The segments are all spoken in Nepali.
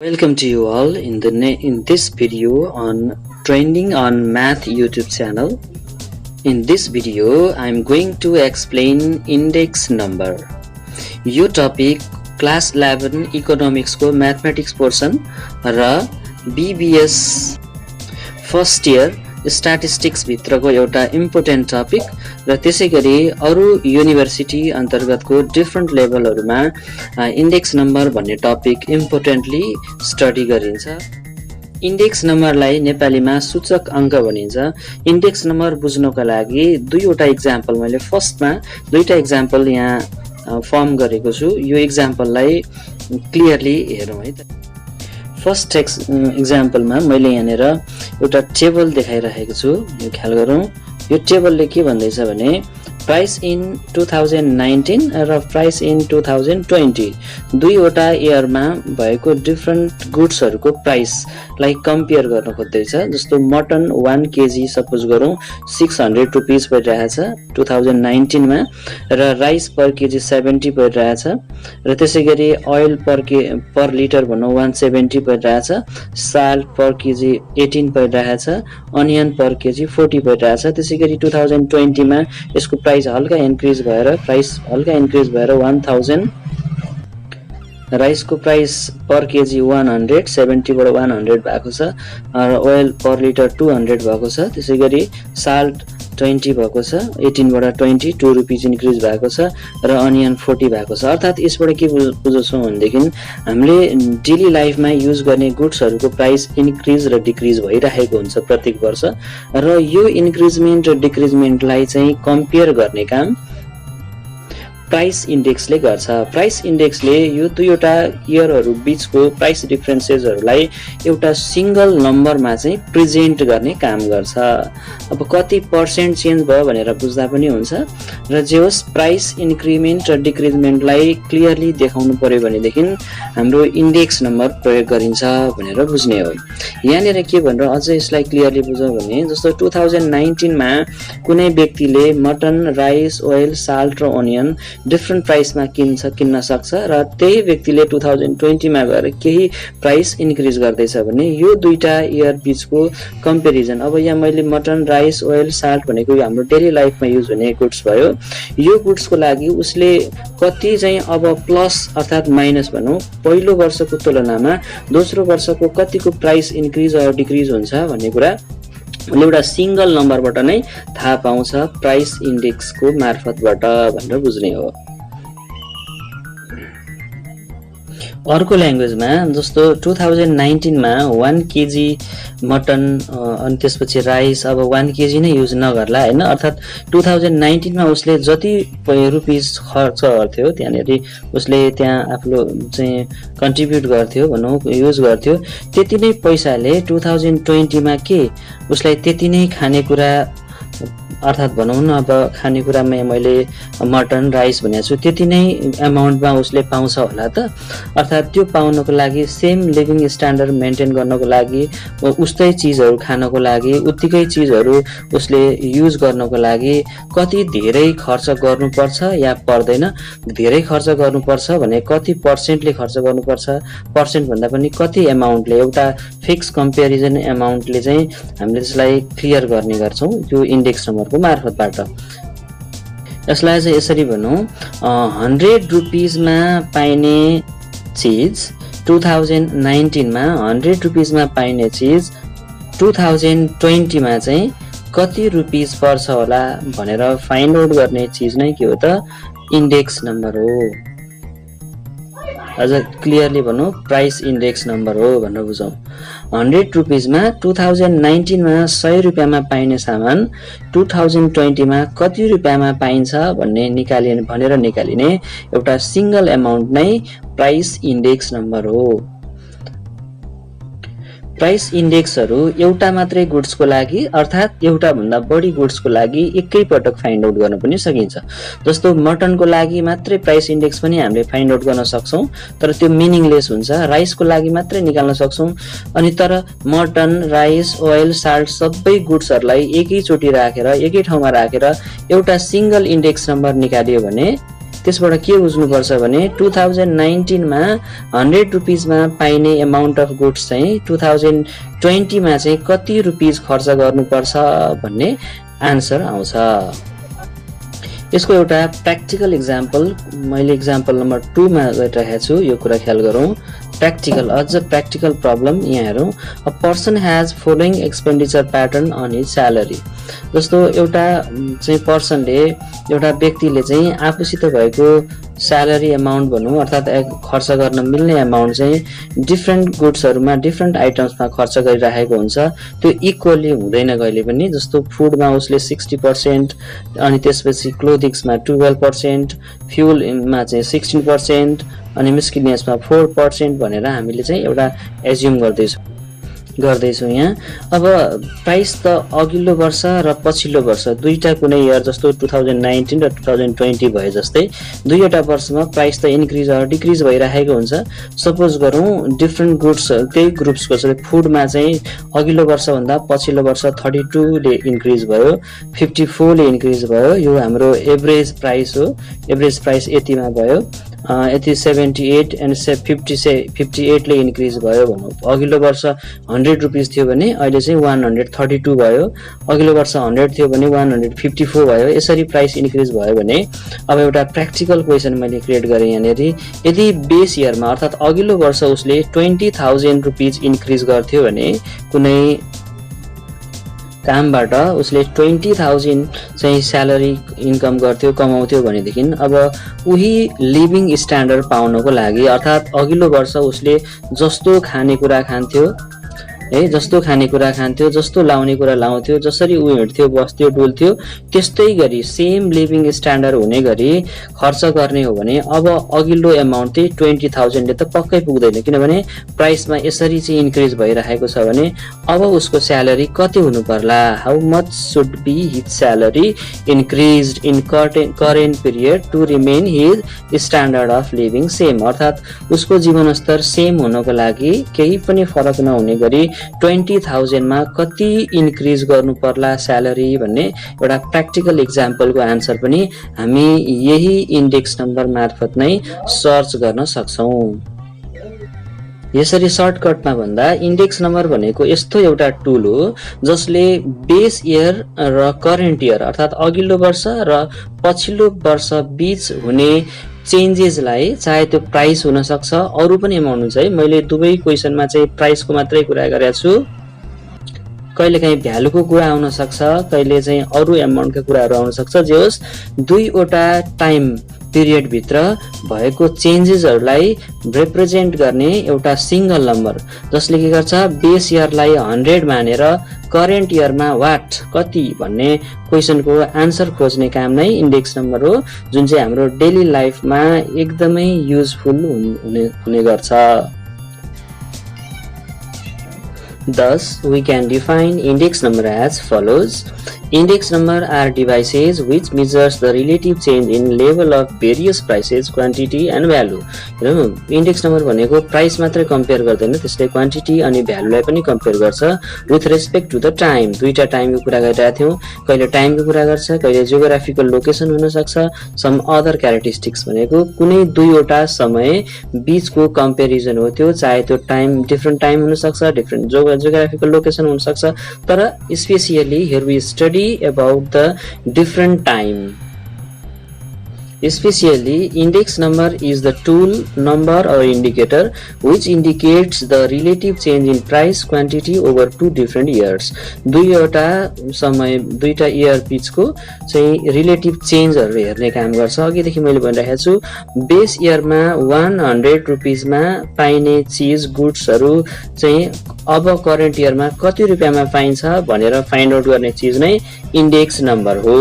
Welcome to you all in this video on Trending on Math YouTube channel. In this video, I am going to explain index number. यो topic class 11 economics को mathematics portion र BBS first year statistics भित्रको एउटा इम्पोर्टेन्ट टपिक र त्यसैगरी अरु युनिभर्सिटी अन्तर्गतको डिफरेन्ट लेभलहरुमा इन्डेक्स नम्बर भन्ने टपिक इम्पोर्टेन्टली स्टडी गरिन्छ। इन्डेक्स नम्बरलाई नेपालीमा सूचक अंक भनिन्छ। इन्डेक्स नम्बर बुझ्नको लागि दुईवटा एक्जाम्पल मैले फर्स्टमा दुईटा एक्जाम्पल यहाँ फर्म गरेको छु। यो एक्जाम्पललाई क्लियरली हेरौँ है त। फर्स्ट एक्जाम्पलमा मैले यहाँनिर एउटा टेबल देखाइरहेको छु। यो ख्याल गरौँ। यो टेबलले के भन्दैछ भने प्राइस इन 2019 र प्राइस इन 2020 दुईवटा इयरमा भएको डिफरेन्ट गुड्सहरुको प्राइसलाई कम्पेयर गर्न खोज्दैछ। जस्तो मटन 1 केजी सपोज गरौँ 600 रुपैयाँ परिरहेछ 2019 मा र राइस पर केजी 70 परिरहेछ र त्यसैगरी ओइल पर लिटर भनौँ 170 परिरहेछ, साल्ट पर केजी 18 परिरहेछ, अनियन पर केजी 40 परिरहेछ। त्यसैगरी 2020 मा यसको प्राइस हल्का इन्क्रिज भएर 1000 राइस को प्राइस पर केजी 100 70 बाट 100 भएको छ र ओइल पर लिटर 200 भएको छ। त्यसैगरी साल्ट 20 भएको छ 18 बाट 22 रुपैयाँ इन्क्रिज भएको छ र अनियन 40 भएको छ। अर्थात यसबाट के बुझ्छौं भनेदेखि हामीले डेली लाइफमा युज गर्ने गुड्सहरुको प्राइस इन्क्रिज र डिक्रिज भइरहेको हुन्छ प्रत्येक वर्ष र यो इन्क्रिजमेन्ट र डिक्रिजमेन्टलाई चाहिँ कम्पेयर गर्ने काम प्राइस इन्डेक्सले गर्छ। प्राइस इन्डेक्सले यो दुईवटा इयरहरु बीचको प्राइस डिफरेन्सेसहरुलाई एउटा सिंगल नम्बरमा चाहिँ प्रेजेन्ट गर्ने काम गर्छ। अब कति पर्सेन्ट चेन्ज भयो भनेर बुझ्दा पनि हुन्छ र जे होस् प्राइस इन्क्रिमेन्ट र डिक्रिजमेन्टलाई क्लियरली देखाउनु पर्यो भनेदेखि हाम्रो इन्डेक्स नम्बर प्रयोग गरिन्छ भनेर बुझ्ने हो। यहाँनिर के भनेर अझ यसलाई क्लियरली बुझौं भने जस्तो 2019 मा कुनै व्यक्तिले मटन, राइस, ओइल, साल्ट र अनियन डिफरेन्ट प्राइसमा किन्न सक्छ र त्यही व्यक्तिले 2020 मा गएर केही प्राइस इन्क्रिज गर्दैछ भने यो दुईटा इयर बीचको कम्पेरिजन। अब यहाँ मैले मटन, राइस, ओइल, साल्ट भनेको हाम्रो डेली लाइफमा युज हुने गुड्स भयो। यो गुड्सको लागि उसले कति चाहिँ अब प्लस अर्थात माइनस भनौं पहिलो वर्षको तुलनामा दोस्रो वर्षको कतिको प्राइस इन्क्रिज अर डिक्रिज हुन्छ भन्ने कुरा एउटा सिंगल नम्बरबाट नै थाहा पाउँछ प्राइस इन्डेक्सको मार्फतबाट भनेर बुझ्ने हो। अर्को ल्याङ्ग्वेजमा जस्तो 2019 मा 1 केजी मटन अनि त्यसपछि राइस अब 1 केजी नै युज नगर्ला हैन। अर्थात 2019 मा उसले जति रुपैयाँ खर्च गर्थ्यो त्यहाँनेरि उसले त्यहाँ आफ्नो चाहिँ कन्ट्रिब्युट गर्थ्यो भनौं युज गर्थ्यो त्यति नै पैसाले 2020 मा के उसलाई त्यति नै खानेकुरा अर्थात भनौं न अब खानेकुरामा मैले मटन राइस भनेको छु त्यति नै अमाउन्टमा उसले पाउँछ होला त। अर्थात त्यो पाउनको लागि सेम लिभिङ स्ट्यान्डर्ड मेन्टेन गर्नको लागि उस्तै चीजहरु खानको लागि उत्तिकै चीजहरु उसले युज गर्नको लागि कति धेरै खर्च गर्नुपर्छ या पर्दैन, धेरै खर्च गर्नुपर्छ भने कति पर्सेन्टले खर्च गर्नुपर्छ, पर्सेन्ट भन्दा पनि कति अमाउन्टले एउटा फिक्स कम्पेरिजन अमाउन्टले चाहिँ हामीले त्यसलाई क्लियर गर्ने गर्छौं यो इन्डेक्स नम्बरको मार्फतबाट। यसलाई चाहिँ यसरी भनौं 100 रुपैयाँ मा पाइने चीज 2019 मा 100 रुपैयाँ मा पाइने चीज 2020 मा चाहिँ कति रुपैयाँ पर्छ होला भनेर फाइन्ड आउट गर्ने चीज नै के हो त इन्डेक्स नम्बर हो। अझ क्लियरली भनौं प्राइस इन्डेक्स नम्बर हो भनेर बुझौं। 100 रुपैयाँ मा 2019 मा 100 रुपैयाँमा पाइने सामान 2020 मा कति रुपैयाँमा पाइन्छ भनेर निकालिने एउटा सिंगल अमाउन्ट नै प्राइस इन्डेक्स नम्बर हो। प्राइस इन्डेक्सहरु एउटा मात्रै गुड्सको लागि अर्थात एउटा भन्दा बढी गुड्सको लागि एकै पटक फाइन्ड आउट गर्न पनि सकिन्छ। जस्तो मटनको लागि मात्रै प्राइस इन्डेक्स पनि हामीले फाइन्ड आउट गर्न सक्छौं तर त्यो मिनिङलेस हुन्छ। राइसको लागि मात्रै निकाल्न सक्छौं अनि तर मटन, राइस, ओइल, साल्ट सबै गुड्सहरुलाई एकै चोटी राखेर एकै ठाउँमा राखेर एउटा सिंगल इन्डेक्स नम्बर निकालियो भने त्यसबाट के बुझ्नुपर्छ भने 2019 मा 100 रुपीजमा पाइने अमाउन्ट अफ गुड्स चाहिँ 2020 मा चाहिँ कति रुपीज खर्च गर्नुपर्छ भन्ने आन्सर आउँछ। यसको एउटा प्र्याक्टिकल एक्जाम्पल मैले एक्जाम्पल नम्बर 2 मा गरिरहेको छु, यो कुरा ख्याल गरौँ। practical अझ practical problem यहाँ हेरौँ। A person has following expenditure pattern on his salary। जस्तो एउटा चाहिँ पर्सनले एउटा व्यक्तिले चाहिँ आफूसित भएको स्यालेरी अमाउन्ट भनौँ अर्थात् खर्च गर्न मिल्ने अमाउन्ट चाहिँ डिफ्रेन्ट गुड्सहरुमा डिफ्रेन्ट आइटम्समा खर्च गरिरहेको हुन्छ। त्यो इक्वली हुँदैन कहिले पनि। जस्तो फुडमा उसले 60% अनि त्यसपछि क्लोथिङ्समा 12%, फ्युलमा चाहिँ 16% अनि मिस्किलियन्समा 4% भनेर हामीले चाहिँ एउटा एज्युम गर्दैछौँ यहाँ। अब प्राइस त अघिल्लो वर्ष र पछिल्लो वर्ष दुईटा कुनै इयर जस्तो 2019 र 2020 भए जस्तै दुईवटा वर्षमा प्राइस त इन्क्रिज अर डिक्रिज भइरहेको हुन्छ। सपोज गरौँ डिफ्रेन्ट गुड्स त्यही ग्रुप्सको छ। फुडमा चाहिँ अघिल्लो वर्षभन्दा पछिल्लो वर्ष 32 ले इन्क्रिज भयो, 54 ले इन्क्रिज भयो। यो हाम्रो एभरेज प्राइस हो। एभरेज प्राइस यतिमा भयो, यति 78 एन्ड 58 ले इन्क्रिज भयो भनौँ। अघिल्लो वर्ष 100 रुपीज थियो भने अहिले चाहिँ 132 भयो। अघिल्लो वर्ष 100 थियो भने 154 भयो। यसरी प्राइस इन्क्रिज भयो भने अब एउटा प्र्याक्टिकल क्वेसन मैले क्रिएट गरेँ यहाँनिर। यदि बेस इयरमा अर्थात् अघिल्लो वर्ष उसले 20,000 रुपीज इन्क्रिज गर्थ्यो भने कुनै कामबाट उसले 20,000 चाहिँ स्यालेरी इन्कम गर्थ्यो कमाउँथ्यो भनेदेखि अब उही लिभिङ स्ट्यान्डर्ड पाउनको लागि अर्थात् अघिल्लो वर्ष उसले जस्तो खानेकुरा खान्थ्यो जस्तो खानेकुरा खान्थ्यो, जस्तो लाउने कुरा लाउँथ्यो, जसरी उ हिँड्थ्यो बस्थ्यो डुल्थ्यो त्यस्तै गरी सेम लिभिङ स्ट्यान्डर्ड हुने गरी खर्च गर्ने हो भने अब अघिल्लो अमाउन्ट चाहिँ 20,000 ले त पक्कै पुग्दैन। किनभने प्राइसमा यसरी चाहिँ इन्क्रिज भइरहेको छ भने अब उसको स्यालेरी कति हुनु पर्ला? How much should be his salary increased in current period to remain his standard of living same. अर्थात् उसको जीवनस्तर सेम हुनको लागि केही पनि फरक नहुने गरी 20,000 मा कति इन्क्रिज गर्नु पर्ला स्यालेरी भन्ने एउटा प्र्याक्टिकल एक्जाम्पलको आन्सर पनि हामी यही इन्डेक्स नम्बर मार्फत नै सर्च गर्न सक्छौं। यसरी सर्टकटमा भन्दा इन्डेक्स नम्बर भनेको यस्तो एउटा टुल हो जसले बेस इयर र करेन्ट इयर अर्थात् अघिल्लो वर्ष र पछिल्लो वर्ष बीच हुने चेन्जेसलाई चाहे त्यो प्राइस हुन सक्छ अरु पनि अमाउन्ट हुन्छ है। मैले दुवै क्वेशनमा चाहिँ प्राइसको मात्रै कुरा गरेको छु। कहिलेकाहीँ भ्यालुको कुरा आउन सक्छ, कहिले चाहिँ अरु अमाउन्टका कुराहरु आउन सक्छ। जे होस् दुईवटा टाइम पिरियड भित्र भएको चेन्जेसहरुलाई रिप्रेजेन्ट गर्ने एउटा सिंगल नम्बर जसले के गर्छ बेस इयरलाई 100 मानेर करेन्ट इयरमा वाट कति भन्ने क्वेशनको आन्सर खोज्ने काम नै इन्डेक्स नम्बर हो, जुन चाहिँ हाम्रो डेली लाइफमा एकदमै युजफुल हुने गर्छ। Thus, we can define index number as follows. Index number are devices which measures the relative change in level of various prices, quantity and value. Index number भनेको प्राइस मात्रै कम्पेयर गर्दैन, त्यसले क्वान्टिटी अनि भ्यालुलाई पनि कम्पेयर गर्छ with respect to the time। दुईटा टाइमको कुरा गरिरहेका थियौं, कहिले टाइमको कुरा गर्छ, कहिले जियोग्राफिकल लोकेसन हुन सक्छ। सम अदर क्यारेक्टरिस्टिक्स भनेको कुनै दुईवटा समय बीचको कम्पेरिजन हो। त्यो चाहे त्यो टाइम डिफरेन्ट टाइम हुन सक्छ, डिफरेन्ट जियोग्राफिकल लोकेसन हुन सक्छ, तर specially here we study about the different time। Especially index number is the tool, number or indicator which indicates the relative change in price, quantity over two different years। दुईवटा समय दुईटा इयर बीचको चाहिँ रिलेटिभ चेन्जहरु हेर्ने काम गर्छ। अघिदेखि मैले भनिरहेको छु बेस इयरमा 100 रुपीजमा पाइने चीज गुड्सहरु चाहिँ अब करेन्ट इयरमा कति रुपैयाँमा पाइन्छ भनेर फाइन्ड आउट गर्ने चीज नै इन्डेक्स नम्बर हो।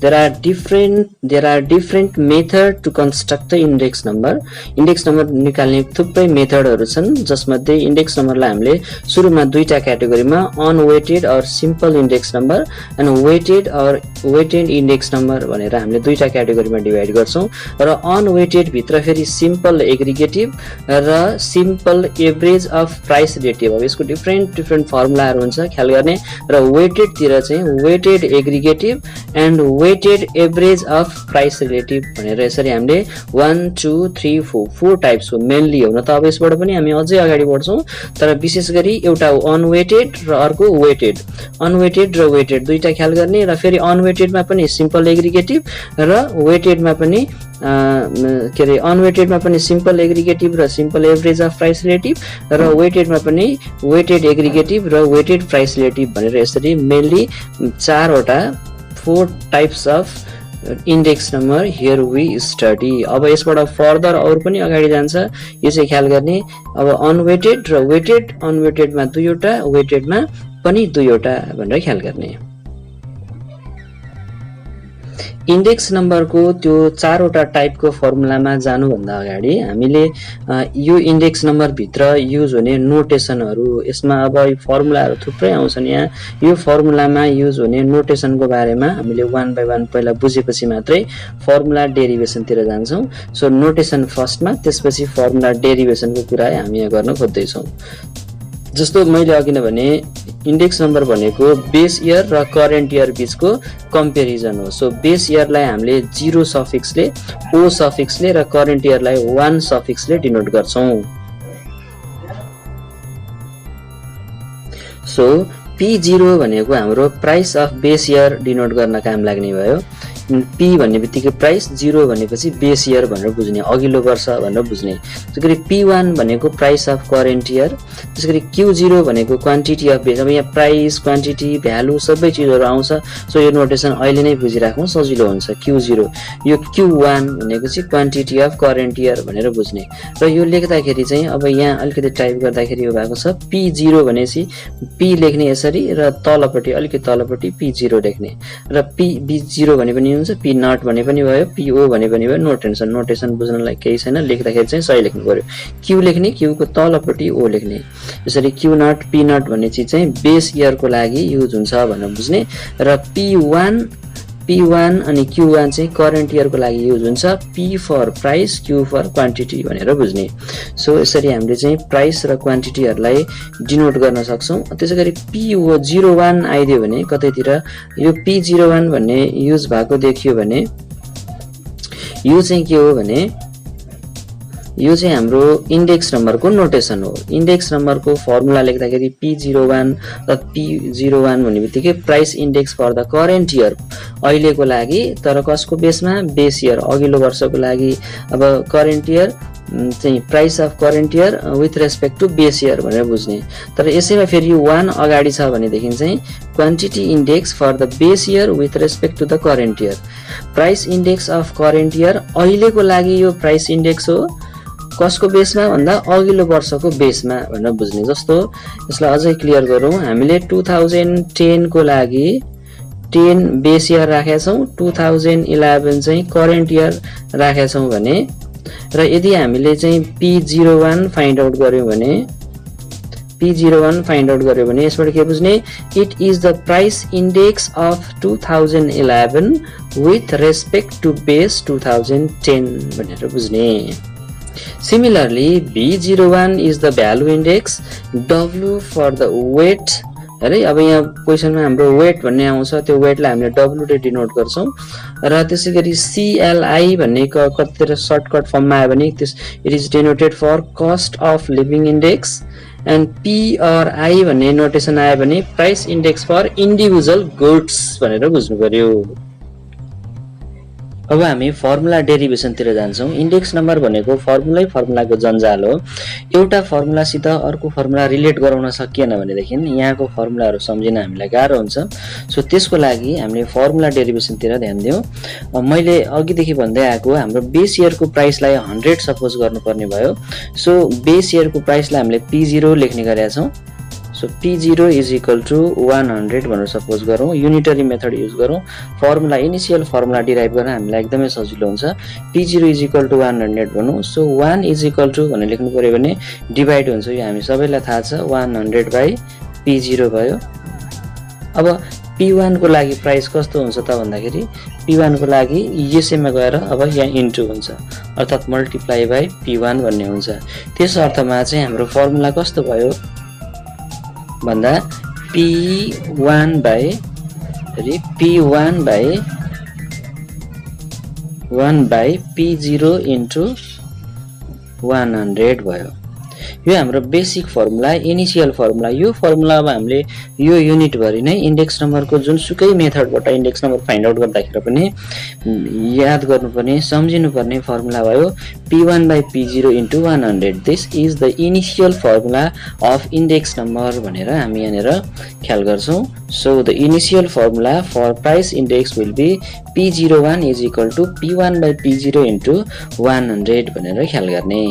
There are different method to construct the index number। index number निकाल्ने थुप्रै मेथडहरु छन्, जसमध्ये index numberलाई हामीले सुरुमा दुईटा क्याटेगोरीमा अनवेटेड और सिम्पल index number अनि वेटेड और वेटेड index number भनेर हामीले दुईटा क्याटेगोरीमा डिभाइड गर्छौं। र अनवेटेड भित्र फेरि सिम्पल एग्रिगेटिभ र simple average of price relative. अब यसको डिफरेन्ट फर्मुलाहरु हुन्छ ख्याल गर्ने। र वेटेड तिर चाहिँ weighted aggregative and weighted average of price relative भनेर यसरी हामीले 1 2 3 4 टाइप्सको मेनली हुन त अब यसबाट पनि हामी अझै अगाडि बढ्छौँ, तर विशेष गरी एउटा अनवेटेड र अर्को वेटेड। अनवेटेड र वेटेड दुईटा ख्याल गर्ने, र फेरि अनवेटेडमा पनि सिम्पल एग्रिगेटिभ र वेटेडमा पनि के अरे अनवेटेडमा पनि सिम्पल एग्रिगेटिभ र simple average of price relative, र वेटेडमा पनि वेटेड एग्रिगेटिभ र वेटेड प्राइस रिलेटिभ भनेर यसरी mainly 4 types of index number here we study. अब यसबाट फर्दर अरू पनि अगाडि जान्छ, यो चाहिँ ख्याल गर्ने। अब अनवेटेड र वेटेड, अनवेटेडमा 2वटा, वेटेडमा पनि 2वटा भनेर ख्याल गर्ने। इन्डेक्स नम्बरको त्यो 4वटा टाइपको फर्मुलामा जानुभन्दा अगाडि हामीले यो इन्डेक्स नम्बरभित्र युज हुने नोटेसनहरू, यसमा अब फर्मुलाहरू थुप्रै आउँछन्, यहाँ यो फर्मुलामा युज हुने नोटेसनको बारेमा हामीले 1 बाइ 1 पहिला बुझेपछि मात्रै फर्मुला डेरिभेसनतिर जान्छौँ। सो नोटेसन फर्स्टमा, त्यसपछि फर्मुला डेरिभेसनको कुरा हामी यहाँ गर्न खोज्दैछौँ। जस्तो मैले अघि नै भने इन्डेक्स नम्बर भनेको बेस इयर र करेन्ट इयर बीचको कम्पेरिजन हो। सो बेस इयरलाई हामीले 0 सफिक्सले, ओ सफिक्सले र करेन्ट इयरलाई 1 सफिक्सले डिनोट गर्छौँ। सो P0 भनेको हाम्रो price of base year denote गर्न काम लाग्ने भयो। P भन्ने बित्तिकै प्राइस, 0 भनेपछि बेस इयर भनेर बुझ्ने, अघिल्लो वर्ष भनेर बुझ्ने। त्यसैगरी P1 भनेको प्राइस अफ करेन्ट इयर, त्यसैगरी Q0 भनेको क्वान्टिटी अफ बेस। अब यहाँ प्राइस, क्वान्टिटी, भ्यालु सबै चिजहरू आउँछ। सो यो नोटेसन अहिले नै बुझिराखौँ, सजिलो हुन्छ। Q0, यो Q1 भनेको चाहिँ क्वान्टिटी अफ करेन्ट इयर भनेर बुझ्ने। र यो लेख्दाखेरि चाहिँ अब यहाँ अलिकति टाइप गर्दाखेरि यो भएको छ P0 भनेपछि P लेख्ने यसरी, र तलपट्टि अलिकति तलपट्टि P0 लेख्ने, र P0 भने पनि हुन्छ, P नट भने पनि भयो, PO भने पनि भयो। नो टेन्सन, नोटेसन बुझ्नलाई केही छैन, लेख्दाखेरि चाहिँ सही लेख्नु पर्यो। Q लेख्ने, Q को तलपट्टि O लेख्ने। यसरी Q नट, P नट भन्ने चिज चाहिँ बेस इयरको लागि युज हुन्छ भनेर बुझ्ने, र P1 अनि Q1 चाहिँ करेन्ट इयरको लागि युज हुन्छ। P for price, Q for quantity भनेर बुझ्ने। सो यसरी हामीले चाहिँ प्राइस र क्वान्टिटीहरूलाई डिनोट गर्न सक्छौँ। त्यसैगरी P01 आइदियो भने कतैतिर यो P01 भन्ने युज भएको देखियो भने यो चाहिँ के हो भने यो चाहिँ हाम्रो इन्डेक्स नम्बरको नोटेसन हो। इन्डेक्स नम्बरको फर्मुला लेख्दाखेरि P01 र P01 भन्ने बित्तिकै price index for the current year, अहिलेको लागि, तर कसको बेसमा, बेस इयर, अघिल्लो वर्षको लागि। अब करेन्ट इयर चाहिँ price of current year with respect to base year भनेर बुझ्ने। तर यसैमा फेरि यो 1 अगाडि छ भनेदेखि चाहिँ quantity index for the base year with respect to the current year. Price index of current year अहिलेको लागि यो प्राइस इन्डेक्स हो, कसको बेसमा भन्दा अघिल्लो वर्षको बेसमा भनेर बुझ्ने। जस्तो यसलाई अझै क्लियर गरौँ, हामीले 2010 को लागि 10 बेस इयर राखेका छौँ, 2011 चाहिँ करेन्ट इयर राखेका छौँ भने, र यदि हामीले चाहिँ P01 फाइन्ड आउट गर्यौँ भने यसबाट के बुझ्ने, it is the price index of 2011 with respect to base 2010 भनेर बुझ्ने। Similarly, B01 is the value index, W for the weight, है। अब यहाँ क्वेसनमा हाम्रो वेट भन्ने आउँछ, त्यो वेटलाई हामीले W ले डिनोट गर्छौँ। र त्यसैगरी CLI भन्ने कतितिर सर्टकट फर्ममा आयो भने it is denoted for cost of living index, and PRI भन्ने नोटेसन आयो भने price index for individual goods भनेर बुझ्नु पर्यो। अब हामी फर्मुला डेरिभेसनतिर जान्छौँ। इन्डेक्स नम्बर भनेको फर्मुलाको जन्जाल हो। एउटा फर्मुलासित अर्को फर्मुला रिलेट गराउन सकिएन भनेदेखि यहाँको फर्मुलाहरू सम्झिन हामीलाई गाह्रो हुन्छ। सो त्यसको लागि हामीले फर्मुला डेरिभेसनतिर ध्यान दियौँ। मैले अघिदेखि भन्दै आएको हाम्रो बेस इयरको प्राइसलाई 100 सपोज गर्नुपर्ने भयो। सो बेस इयरको प्राइसलाई हामीले P0 लेख्ने गरेका छौँ। So P0 is equal to 100 भनेर सपोज गरौँ, युनिटरी मेथड युज गरौँ। फर्मुला इनिसियल फर्मुला डिराइभ गर्न हामीलाई एकदमै सजिलो हुन्छ। P0 इज इक्वल टु 100 भनौँ। सो 1 इज इक्वल टु भनेर लेख्नु पर्यो भने डिभाइड हुन्छ, यो हामी सबैलाई थाहा छ, 100 बाई P0 भयो। अब P1 को लागि प्राइस कस्तो हुन्छ त भन्दाखेरि P1 को लागि यसैमा गएर अब यहाँ इन्टु हुन्छ, अर्थात् मल्टिप्लाई बाई P1 भन्ने हुन्छ। त्यस अर्थमा चाहिँ हाम्रो फर्मुला कस्तो भयो भन्दा P1 बाई 1/P0 into 100 भयो। यो हाम्रो बेसिक फर्मुला, इनिशियल फर्मुला। यो फर्मुलामा हामीले यो युनिट भरि नै इन्डेक्स नम्बरको जुनसुकै मेथडबाट इन्डेक्स नम्बर फाइन्ड आउट गर्दाखेरि पनि याद गर्नुपर्ने, सम्झिनुपर्ने फर्मुला भयो P1/P0 into 100। This is the initial formula of index number भनेर हामी यहाँनिर ख्याल गर्छौं। So the initial formula for price index will be P01 is equal to P1/P0 into 100 भनेर ख्याल गर्ने।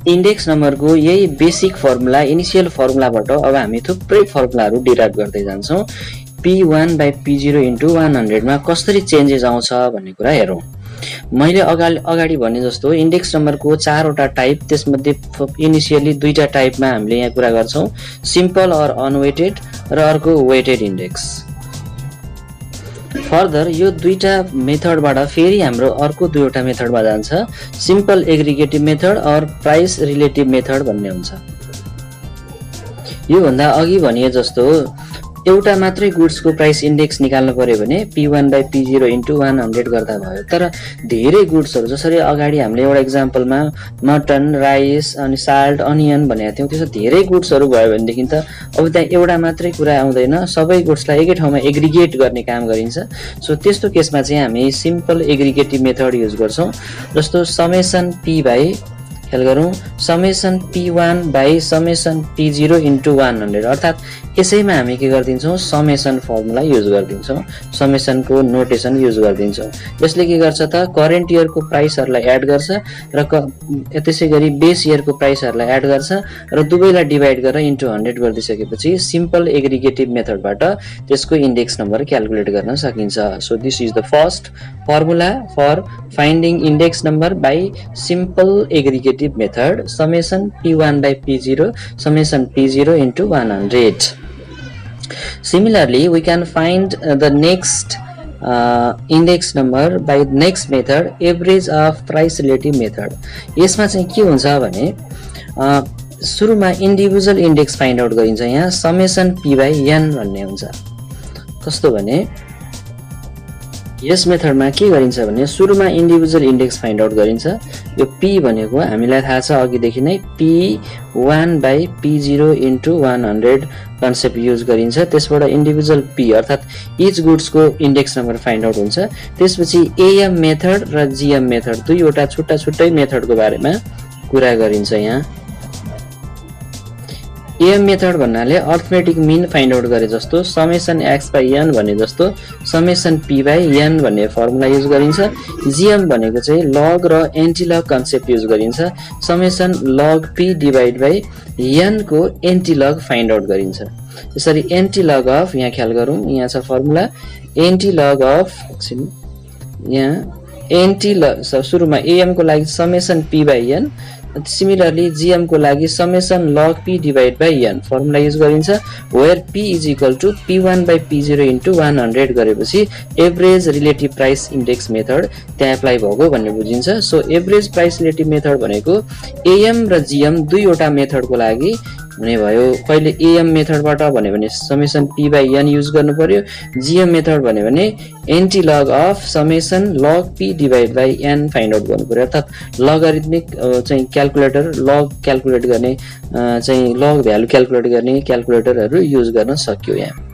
इन्डेक्स नम्बरको यही बेसिक फर्मुला, इनिशियल फर्मुलाबाट अब हामी थुप्रै फर्मुलाहरू डिराइभ गर्दै जान्छौं। P1/P0 into 100 मा कसरी चेन्जेस आउँछ भन्ने कुरा हेरौं। मैले अगाडि भने जस्तो इन्डेक्स नम्बरको 4 वटा टाइप, त्यसमध्ये इनिशियली 2टा टाइपमा हामीले यहाँ कुरा गर्छौं, सिम्पल अर अनवेटेड र अर्को वेटेड इन्डेक्स। फर्दर यो 2टा मेथडबाट फेरि हाम्रो अर्को 2वटा मेथडमा जान्छ, सिम्पल एग्रिगेटिभ मेथड और प्राइस रिलेटिभ मेथड भन्ने हुन्छ। यो भन्दा अघि भने जस्तो एउटा मात्रै गुड्सको प्राइस इन्डेक्स निकाल्नु पर्यो भने P1/P0 into 100 गर्दा भयो। तर धेरै गुड्सहरु, जसरी अगाडि हामीले एउटा एक्जाम्पलमा मटन, राइस अनि साल्ट, अनियन भनेका थियौं, त्यसो धेरै गुड्सहरु भयो भनेदेखि त अब त्यहाँ एउटा मात्रै कुरा आउँदैन, सबै गुड्सलाई एकै ठाउँमा एग्रिगेट गर्ने काम गरिन्छ। सो त्यस्तो केसमा चाहिँ हामी सिम्पल एग्रिगेटिभ मेथड युज गर्छौं। जस्तो समेसन P बाइ, ख्याल गरौं, summation P1 by summation P0 into 100, अर्थात यसैमा हामी के गर्दिन्छौं, समेसन फर्मुला युज गर्दिन्छौं, समेसनको नोटेसन युज गर्दिन्छौं। यसले के गर्छ त करेन्ट इयरको प्राइसहरुलाई एड गर्छ र त्यसैगरी बेस इयरको प्राइसहरुलाई एड गर्छ र दुवैलाई डिवाइड गरेर इन्टु 100 गरिसकेपछि सिम्पल एग्रिगेटिभ मेथडबाट त्यसको इन्डेक्स नम्बर क्याल्कुलेट गर्न सकिन्छ। So this is the first formula for finding index number by simple aggregative method, summation P1/P0 summation P0 into 100. Similarly, we can find the next index number by next method, average of price relative method. यसमा चाहिँ के हुन्छ भने सुरुमा इन्डिभिजुअल इन्डेक्स फाइन्ड आउट गरिन्छ। यहाँ समेसन P/n भन्ने हुन्छ। कस्तो भने यस मेथडमा के गरिन्छ भने सुरुमा इन्डिभिजुअल इन्डेक्स फाइन्ड आउट गरिन्छ। यो P भनेको हामीलाई थाहा छ अघिदेखि नै P1/P0 into 100 कन्सेप्ट युज गरिन्छ। त्यसबाट इन्डिभिजुअल P अर्थात इच गुड्सको इन्डेक्स नम्बर फाइन्ड आउट हुन्छ। त्यसपछि AM मेथड र GM मेथड, दुईवटा छुट्टा छुट्टै मेथडको बारेमा कुरा गरिन्छ। यहाँ AM मेथड भन्नाले अर्थमेटिक मिन फाइन्ड आउट गरे जस्तो, समेसन x/n भने जस्तो समेसन P/n भन्ने फर्मुला युज गरिन्छ। GM भनेको चाहिँ लग र एन्टिलग कन्सेप्ट युज गरिन्छ। Summation log P divide by n को एन्टिलग फाइन्ड आउट गरिन्छ। यसरी एन्टिलग अफ, यहाँ ख्याल गरौँ, यहाँ छ फर्मुला एन्टिलग अफ, यहाँ एन्टिलग सुरुमा AM को लागि समेसन P/n, सिमिलरली GM को लागि summation log P divide by n formula use गरिन्छ। Where P is equal to P1/P0 into 100 गरेपछि average relative price index method त्यहाँ एप्लाई भएको भन्ने बुझिन्छ। So average price relative method भनेको AM र GM दुईवटा मेथडको लागि हुने भयो। पहिले AM मेथडबाट भन्यो भने समेसन P/n युज गर्नु पर्यो, GM मेथड भन्यो भने antilog of summation log P divide by n find out गर्नु पर्यो। अर्थात लगारिथमिक चाहिँ क्याल्कुलेटर, लग क्याल्कुलेट गर्ने चाहिँ लग भ्यालु क्याल्कुलेट गर्ने क्याल्कुलेटरहरु युज गर्न सक्यो। यहाँ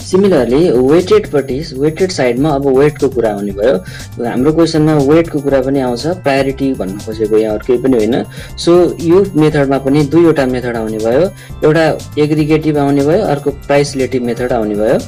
सिमिलरली वेटेड साइडमा अब वेटको कुरा आउने भयो। हाम्रो क्वेशनमा वेटको कुरा पनि आउँछ, प्रायोरिटी भन्न खोजेको यहाँ अरु केही पनि होइन। सो यो मेथडमा पनि दुईवटा मेथड आउने भयो, एउटा एग्रिगेटिभ आउने भयो, अर्को प्राइस रिलेटिभ मेथड आउने भयो।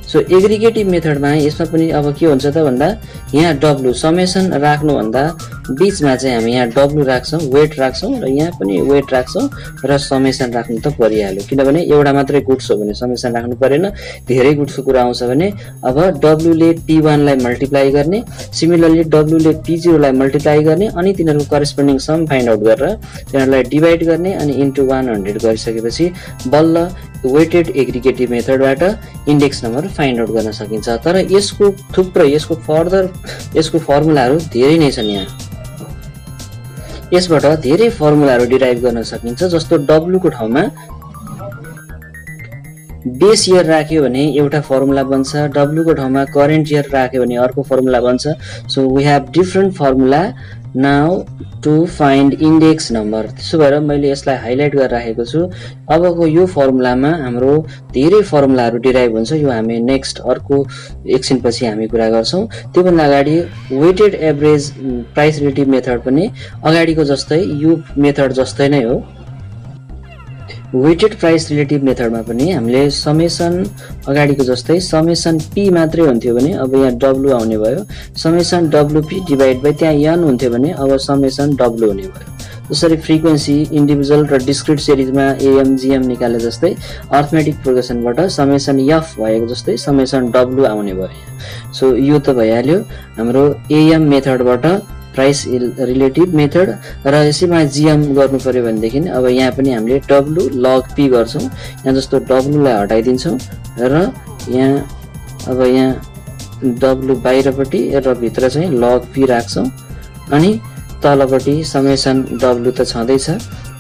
सो एग्रिगेटिभ मेथडमा यसमा पनि अब के हुन्छ त भन्दा यहाँ W समेसन राख्नु भन्दा बीचमा चाहिँ हामी यहाँ W राख्छौं, वेट राख्छौं र यहाँ पनि वेट राख्छौं र समेसन राख्नु त परिहाल्यो। किनभने एउटा मात्रै गुड्स हो भने समेसन राख्नु परेन, धेरै गुड्सको कुरा आउँछ भने अब W ले P1 लाई मल्टिप्लाई गर्ने, सिमिलरली W ले P0 लाई मल्टिप्लाई गर्ने अनि तिनीहरुको करेस्पोन्डिङ सम फाइन्ड आउट गरेर तिनीहरुलाई डिवाइड गर्ने अनि इन्टु 100 गरिसकेपछि बल्ल वेटेड एग्रिगेटिभ मेथडबाट इन्डेक्स नम्बर फाइन्ड आउट गर्न सकिन्छ। तर यसको थुप्रै यसको फर्मुलाहरु धेरै नै छन्। यहाँ यसबाट धेरै फर्मुलाहरु डिराइभ गर्न सकिन्छ। जस्तो W को ठाउँमा बेस इयर राख्यो भने एउटा फर्मुला बन्छ, W को ठाउँमा करेन्ट इयर राख्यो भने अर्को फर्मुला बन्छ। So we have different formula now to find index number. त्यसो भएर मैले यसलाई हाइलाइट गरेर राखेको छु। अबको यो फर्मुलामा हाम्रो धेरै फर्मुलाहरू डिराइभ हुन्छ, यो हामी नेक्स्ट अर्को एकछिनपछि हामी कुरा गर्छौँ। त्योभन्दा अगाडि weighted average price relative method पनि अगाडिको जस्तै यो मेथड जस्तै नै हो। वेटेड प्राइस रिलेटिभ मेथडमा पनि हामीले समेसन अगाडिको जस्तै समेसन पी मात्रै हुन्थ्यो भने अब यहाँ डब्लु आउने भयो, समेसन डब्लुपी डिभाइड बाई त्यहाँ एन हुन्थ्यो भने अब समेसन डब्लु हुने भयो। जसरी फ्रिक्वेन्सी इन्डिभिजुअल र डिस्क्रिट सिरिजमा एएम जीएम निकाले जस्तै अर्थमेटिक प्रोग्रेसनबाट समेसन एफ भएको जस्तै समेसन डब्लु आउने भयो। सो यो त भइहाल्यो हाम्रो एएम मेथडबाट प्राइस रिलेटिभ मेथड। र यसैमा जीएम गर्नु पर्यो भनेदेखि अब यहाँ पनि हामीले डब्लु लग पी गर्छौँ। यहाँ जस्तो डब्लुलाई हटाइदिन्छौँ र यहाँ अब यहाँ डब्लु बाहिरपट्टि र भित्र चाहिँ लग पी राख्छौँ अनि तलपट्टि समेसन डब्लु त छँदैछ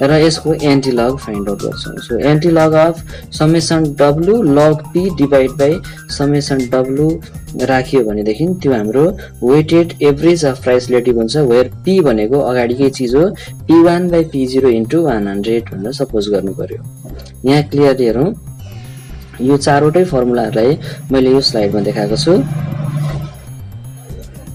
र यसको एन्टी लग फाइन्ड आउट गर्छौँ। So antilog of summation W log P divide by summation W राखियो भनेदेखि त्यो हाम्रो weighted average of price relative हुन्छ, वेयर पी भनेको अगाडिकै चिज हो, P1 बाई P0 इन्टु 100 भनेर सपोज गर्नु पर्यो। यहाँ क्लियरली हेरौँ, यो चारवटै फर्मुलाहरूलाई मैले यो स्लाइडमा देखाएको छु।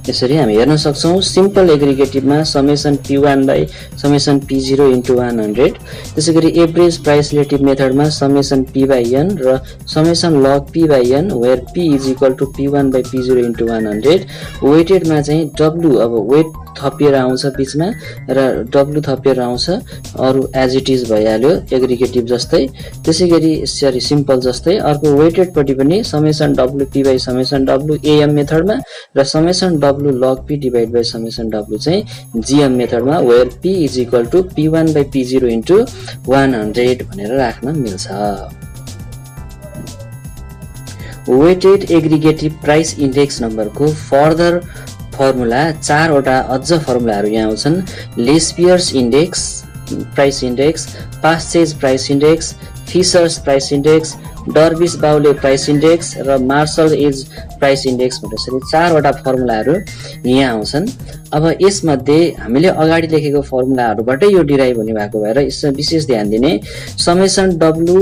यसरी हामी हेर्न सक्छौँ सिम्पल एग्रिगेटिभमा summation P1 by summation P0 into 100, त्यसै गरी एभरेज प्राइस रिलेटिभ मेथडमा समेसन P बाई एन र summation log P by n where P is equal to P1 by P0 into 100। वेटेडमा चाहिँ डब्लु अब वेट थपिएर आउँछ बिचमा र डब्लु थपिएर आउँछ, अरू एज इट इज भइहाल्यो एग्रिगेटिभ जस्तै। त्यसै गरी सरी सिम्पल जस्तै अर्को वेटेडपट्टि पनि summation W P by summation W AM मेथडमा र summation W log P divide by summation W चाहिँ जीएम मेथडमा where P is equal to P1 by P0 into 100 भनेर राख्न मिल्छ। वेटेड एग्रिगेटिभ प्राइस इन्डेक्स नम्बरको फर्दर फर्मुला चारवटा अझ फर्मुलाहरू यहाँ आउँछन्। Laspeyres index price index, Paasche's price index, Fisher's price index, Drobisch Bowley price index र मार्शल एज प्राइस इन्डेक्स भनेर यसरी चारवटा फर्मुलाहरू यहाँ आउँछन्। अब यसमध्ये हामीले अगाडि लेखेको फर्मुलाहरूबाटै यो डिराइभ हुने भएको भएर यसमा विशेष ध्यान दिने। Summation W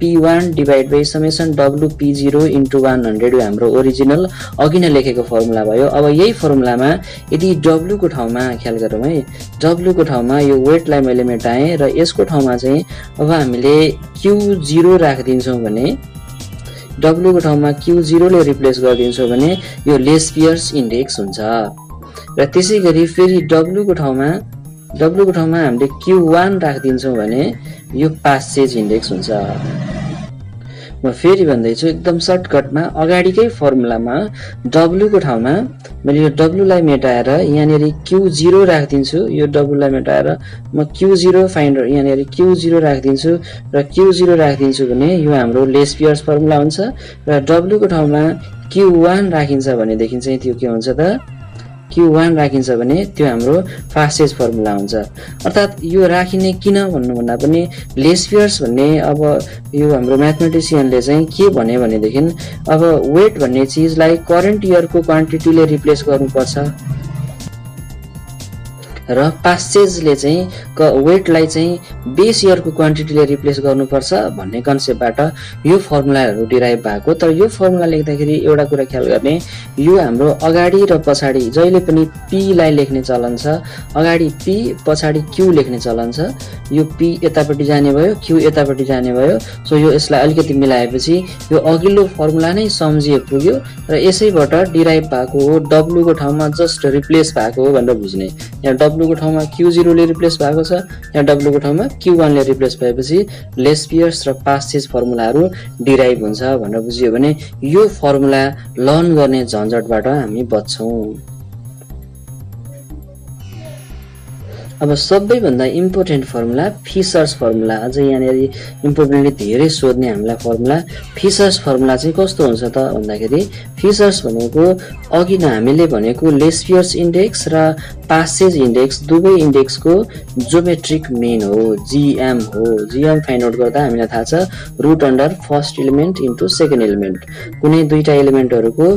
P1 divide by summation W P0 into 100 हाम्रो ओरिजिनल अघि नै लेखेको फर्मुला भयो। अब यही फर्मुलामा यदि डब्लुको ठाउँमा ख्याल गरौँ है, डब्लुको ठाउँमा यो वेटलाई मैले मेटाएँ र यसको ठाउँमा चाहिँ अब हामीले Q0 राखिदिन्छौँ भने डब्लुको ठाउँमा Q0 ले रिप्लेस गरिदिन्छौँ भने यो लेस्पियर्स इन्डेक्स हुन्छ। र त्यसै गरी फेरि डब्लुको ठाउँमा हामीले Q1 राखिदिन्छौँ भने यो पास्चेज इन्डेक्स हुन्छ। म फेरि भन्दैछु एकदम सर्टकटमा, अगाडिकै फर्मुलामा डब्लुको ठाउँमा मैले यो डब्लुलाई मेटाएर यहाँनिर Q0 राखिदिन्छु, यो डब्लुलाई मेटाएर म Q0 फाइन्ड यहाँनिर Q0 राखिदिन्छु र Q0 राखिदिन्छु भने यो हाम्रो लेस्पियर्स फर्मुला हुन्छ। र डब्लुको ठाउँमा Q1 राखिन्छ भनेदेखि चाहिँ त्यो के हुन्छ त, Q1 राखिन्छ भने त्यो हाम्रो फास्टेज फर्मुला हुन्छ। अर्थात् यो राखिने किन भन्नुभन्दा पनि लेस्पियर्स भन्ने अब यो हाम्रो म्याथमेटिसियनले चाहिँ के भने भनेदेखि अब वेट भन्ने चिजलाई करेन्ट इयरको क्वान्टिटीले रिप्लेस गर्नुपर्छ र पास्चेजले चाहिँ वेटलाई चाहिँ बेस इयरको क्वान्टिटीले रिप्लेस गर्नुपर्छ भन्ने कन्सेप्टबाट यो फर्मुलाहरू डिराइभ भएको। तर यो फर्मुला लेख्दाखेरि एउटा कुरा ख्याल गर्ने, यो हाम्रो अगाडि र पछाडि जहिले पनि P लाई लेख्ने चलन छ, अगाडि P पछाडि Q लेख्ने चलन छ। यो P यतापट्टि जाने भयो, Q यतापट्टि जाने भयो। सो यो यसलाई अलिकति मिलाएपछि यो अघिल्लो फर्मुला नै सम्झिए पुग्यो र यसैबाट डिराइभ भएको हो। W को ठाउँमा जस्ट रिप्लेस भएको हो भनेर बुझ्ने। यहाँ W को ठाउँमा Q0 ले रिप्लेस भएको छ, यहाँ W को ठाउँमा Q1 ले रिप्लेस भएपछि लेस्पियर्स र पास्चेज फर्मुलाहरू डिराइभ हुन्छ भनेर बुझियो भने यो फर्मुला लर्न गर्ने झन्झटबाट हामी बच्छौं। अब सबैभन्दा इम्पोर्टेन्ट फर्मुला फिशर्स फर्मुला, अझै यहाँनिर इम्पोर्टेन्टली धेरै सोध्ने हामीलाई फर्मुला फिशर्स फर्मुला चाहिँ कस्तो हुन्छ त भन्दाखेरि फिशर्स भनेको अघि नै हामीले भनेको लेस्पियर्स इन्डेक्स र पासेज इन्डेक्स दुवै इन्डेक्सको ज्योमेट्रिक मिन हो, जीएम हो। जीएम फाइन्ड आउट गर्दा हामीलाई थाहा छ root under first element into second element, कुनै दुईटा एलिमेन्टहरुको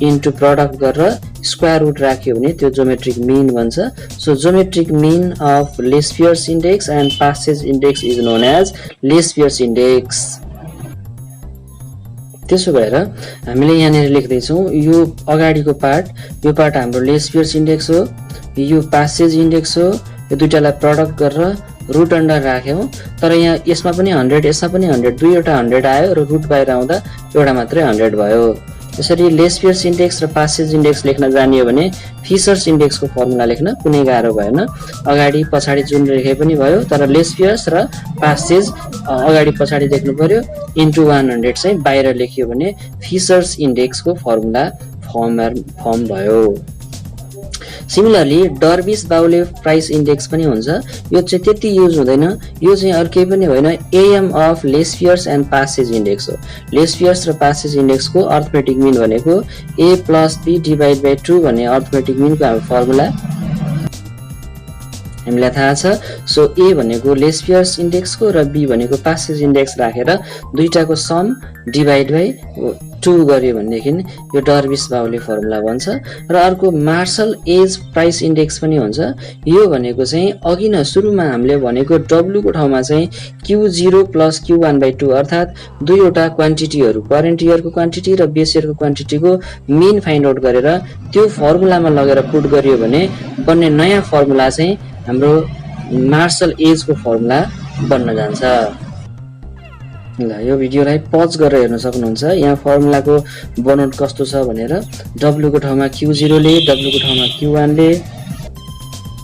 इन्टु प्रडक्ट गरेर स्क्वायर रुट राख्यो भने त्यो ज्योमेट्रिक मिन बन्छ। So geometric mean of Lespiers index and passage index is known as Lespiers index। त्यसो भएर हामीले यहाँनिर लेख्दै छौं यो अगाडिको यो पार्ट हाम्रो लेस्पियर्स इन्डेक्स हो, यो पासेज इन्डेक्स हो। यो दुईटालाई प्रडक्ट गरेर रुट अन्डर राख्यौं, तर यहाँ यसमा पनि 100 यसमा पनि 100, दुईवटा 100 आयो र रुट बाहिर आउँदा एउटा मात्रै 100 भयो। यसरी लेस्पियर्स इन्डेक्स र पासेज इन्डेक्स लेख्न जानियो भने फिशर्स इन्डेक्सको फर्मुला लेख्न कुनै गाह्रो भएन। अगाडि पछाडि जुन लेखे पनि भयो, तर लेस्पियर्स र पासेज अगाडि पछाडि लेख्नु पर्यो। इन्टु 100 चाहिँ बाहिर लेखियो भने फिशर्स इन्डेक्सको फर्मुला फर्म भयो। सिमिलरली डर्बिस बाउले प्राइस इन्डेक्स पनि हुन्छ। यो चाहिँ त्यति युज हुँदैन, यो चाहिँ अर्कै पनि होइन, AM of Laspeyres and Paasche index हो। लेस्पियर्स र पासेज इन्डेक्सको अर्थमेटिक मिन भनेको a + b / 2 भन्ने अर्थमेटिक मिनको हाम्रो फर्मुला हामीलाई थाहा छ। सो a भनेको लेस्पियर्स इन्डेक्सको र b भनेको पासेज इन्डेक्स राखेर दुईटाको सम डिभाइड बाइ 2 गर्यो भनेदेखि यो डर्बिस बाउले फर्मुला बन्छ। र अर्को मार्शल एज प्राइस इन्डेक्स पनि हुन्छ। यो भनेको चाहिँ अघि न सुरुमा हामीले भनेको w को ठाउँमा चाहिँ q0 + q1/2 अर्थात दुईवटा क्वान्टिटीहरु करेन्ट इयरको क्वान्टिटी र बेस इयरको क्वान्टिटीको मिन फाइन्ड आउट गरेर त्यो फर्मुलामा लगेर पुट गरियो भने बन्ने नयाँ फर्मुला चाहिँ हाम्रो मार्शल एजको फर्मुला बन्न जान्छ। ल यो भिडियोलाई पज गरेर हेर्न सक्नुहुन्छ, यहाँ फर्मुलाको बनोट कस्तो छ भनेर। w को ठाउँमा q0 ले, w को ठाउँमा q1 ले।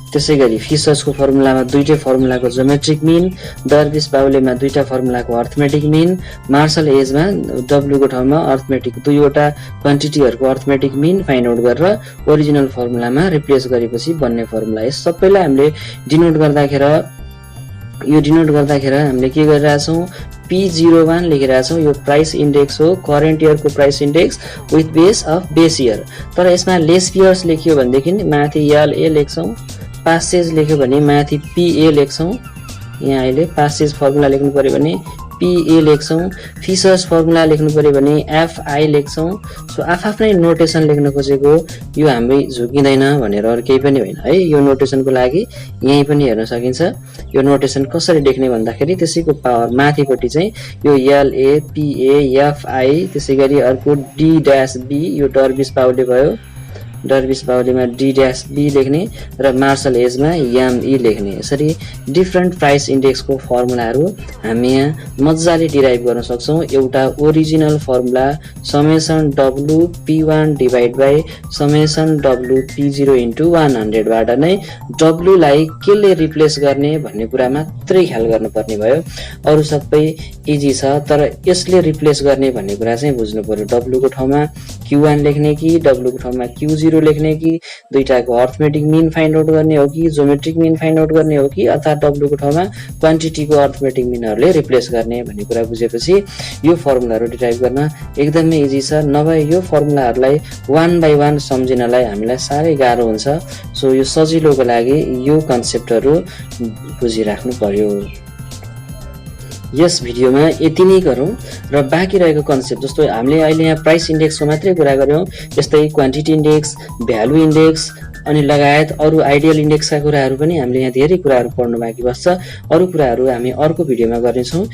त्यसैगरी फिशर्सको फर्मुलामा दुईटै फर्मुलाको ज्योमेट्रिक मिन, डर्बिस बाउलेमा दुईटा फर्मुलाको अर्थमेटिक मिन, मार्शल एजमा w को ठाउँमा अर्थमेटिक दुईवटा क्वान्टिटीहरुको अर्थमेटिक मिन फाइन्ड आउट गरेर ओरिजिनल फर्मुलामा रिप्लेस गरेपछि बन्ने फर्मुला। यस सबैलाई हामीले डिनोट गर्दाखेरि हामीले के गरिरहेका छौं, P01 लेखिरहेका छौं। यो प्राइस इन्डेक्स हो, करेन्ट इयरको price index with base of base year. तर यसमा लेस्पियर्स लेखियो भनेदेखि माथि LA लेख्छौं, पासेज लेख्यो भने माथि PA लेख्छौं। यहाँ अहिले पासेज फर्मुला लेख्नु पर्यो भने PA लेख्छौं, फिशर्स फर्मुला लेख्नु पर्यो भने FI लेख्छौं। सो आफ्नै नोटेसन लेख्न खोजेको यो हामी झुकिँदैन भनेर अरु केही पनि होइन है। यो नोटेसनको लागि यही पनि हेर्न सकिन्छ। यो नोटेसन कसरी लेख्ने भन्दाखेरि त्यसैको पावर माथिपट्टि चाहिँ यो LA PA FI, त्यसैगरी अर्को D-B यो डर्बिस बाउले भयो, डर्बिस बाउलेमा D-B लेख्ने र मार्शल एजमा ME लेख्ने। यसरी डिफरेन्ट प्राइस इन्डेक्सको फर्मुलाहरु हामी यहाँ मजाले डिराइभ गर्न सक्छौं। एउटा original formula summation WP1 divide by summation WP0 into 100 बाट नै W लाई केले रिप्लेस गर्ने भन्ने कुरा मात्रै ख्याल गर्नुपर्ने भयो। अरु सबै इजी छ, तर यसले रिप्लेस गर्ने भन्ने कुरा चाहिँ बुझ्नु पर्यो। W को ठाउँमा Q1 लेख्ने कि W को ठाउँमा Q0 लेख्ने कि, दुईटाको अर्थमेटिक मिन फाइन्ड आउट गर्ने हो कि ज्योमेट्रिक मिन फाइन्ड आउट गर्ने हो कि, अर्थात W को ठाउँमा क्वान्टिटीको अर्थमेटिक मिनहरुले रिप्लेस गर्ने भन्ने कुरा बुझेपछि यो फर्मुलाहरु डिराइभ गर्न एकदमै इजी छ। नभए यो फर्मुलाहरुलाई 1 बाइ 1 सम्झिनलाई हामीलाई सारै गाह्रो हुन्छ। सो यो सजिलोको लागि यो कन्सेप्टहरु बुझिराख्नु पर्यो। यस भिडियोमा यति नै गरौँ र बाँकी रहेको कन्सेप्ट जस्तो हामीले अहिले यहाँ प्राइस इन्डेक्सको मात्रै कुरा गर्यौं, यस्तै क्वान्टिटी इन्डेक्स, भ्यालु इन्डेक्स अनि लगायत अरु आइडियल इन्डेक्सका कुराहरु पनि हामीले यहाँ धेरै कुराहरु पढ्नु बाँकी बस्छ। अरु कुराहरु हामी अर्को भिडियोमा गर्नेछौं।